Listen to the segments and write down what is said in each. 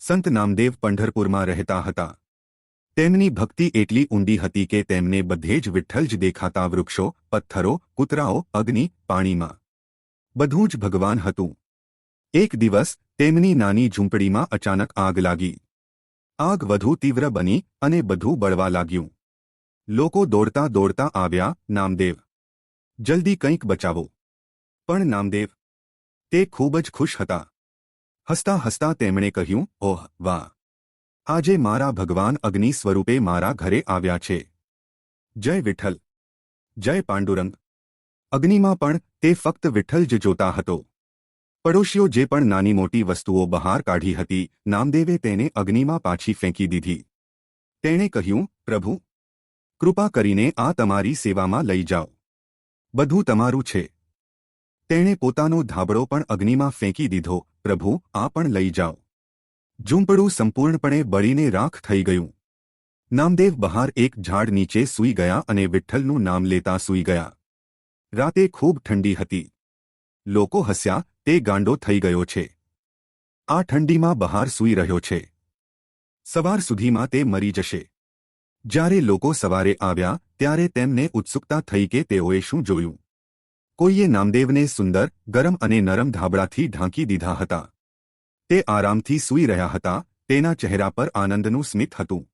સંત નામદેવ પંઢરપુરમાં રહેતા હતા. તેમની ભક્તિ એટલી ઊંડી હતી કે તેમને બધે જ વિઠ્ઠલ જ દેખાતા. વૃક્ષો, પથ્થરો, કૂતરાઓ, અગ્નિ, પાણીમાં બધું જ ભગવાન હતું. એક દિવસ તેમની નાની ઝૂંપડીમાં અચાનક આગ લાગી. આગ વધુ તીવ્ર બની અને બધું બળવા લાગ્યું. લોકો દોડતા દોડતા આવ્યા, નામદેવ, જલ્દી કંઈક બચાવો. પણ નામદેવ, તે ખૂબ જ ખુશ હતા. હસતા હસતા તેમણે કહ્યું, ઓહ વાહ, આજે મારા ભગવાન અગ્નિ સ્વરૂપે મારા ઘરે આવ્યા છે. જય વિઠ્ઠલ, જય પાંડુરંગ. અગ્નિમાં પણ તે ફક્ત વિઠ્ઠલ જ જોતા હતો. પડોશીઓ જે પણ નાની મોટી વસ્તુઓ બહાર કાઢી હતી, નામદેવે તેને અગ્નિમાં પાછી ફેંકી દીધી. તેણે કહ્યું, પ્રભુ, કૃપા કરીને આ તમારી સેવામાં લઈ જાઓ. બધું તમારું છે. તેણે પોતાનો ધાબળો પણ અગ્નિમાં ફેંકી દીધો. પ્રભુ, આ પણ લઈ જાઓ. ઝૂંપડું સંપૂર્ણપણે બળીને રાખ થઈ ગયું. નામદેવ બહાર એક ઝાડ નીચે સૂઈ ગયા અને વિઠ્ઠલનું નામ લેતા સૂઈ ગયા. રાતે ખૂબ ઠંડી હતી. લોકો હસ્યા, તે ગાંડો થઈ ગયો છે. આ ઠંડીમાં બહાર સૂઈ રહ્યો છે. સવાર સુધીમાં તે મરી જશે. જ્યારે લોકો સવારે આવ્યા ત્યારે તેમને ઉત્સુકતા થઈ કે તેઓએ શું જોયું. કોઈએ નામદેવને સુંદર, ગરમ અને નરમ ધાબળાથી ઢાંકી દીધા હતા. તે આરામથી સૂઈ રહ્યા હતા. તેના ચહેરા પર આનંદનું સ્મિત હતું.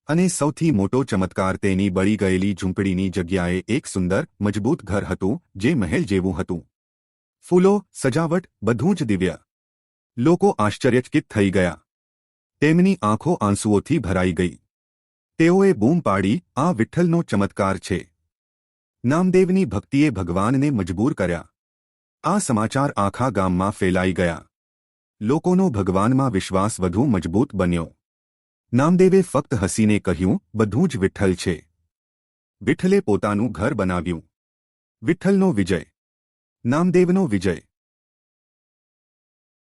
અને સૌથી મોટો ચમત્કાર, તેની બળી ગયેલી ઝૂંપડીની જગ્યાએ એક સુંદર, મજબૂત ઘર હતું, જે મહેલ જેવું હતું. ફૂલો, સજાવટ, બધું જ દિવ્ય. લોકો આશ્ચર્યચકિત થઈ ગયા. તેમની આંખો આંસુઓથી ભરાઈ ગઈ. તેઓએ બૂમ પાડી, આ વિઠ્ઠલનો ચમત્કાર છે. નામદેવની ભક્તિએ ભગવાનને મજબૂર કર્યા. આ સમાચાર આખા ગામમાં ફેલાઈ ગયા. લોકોનો ભગવાનમાં વિશ્વાસ વધુ મજબૂત બન્યો. નામદેવે ફક્ત હસીને કહ્યું, બધું જ વિઠ્ઠલ છે. વિઠ્ઠલે પોતાનું ઘર બનાવ્યું. વિઠ્ઠલનો વિજય. નામદેવનો વિજય.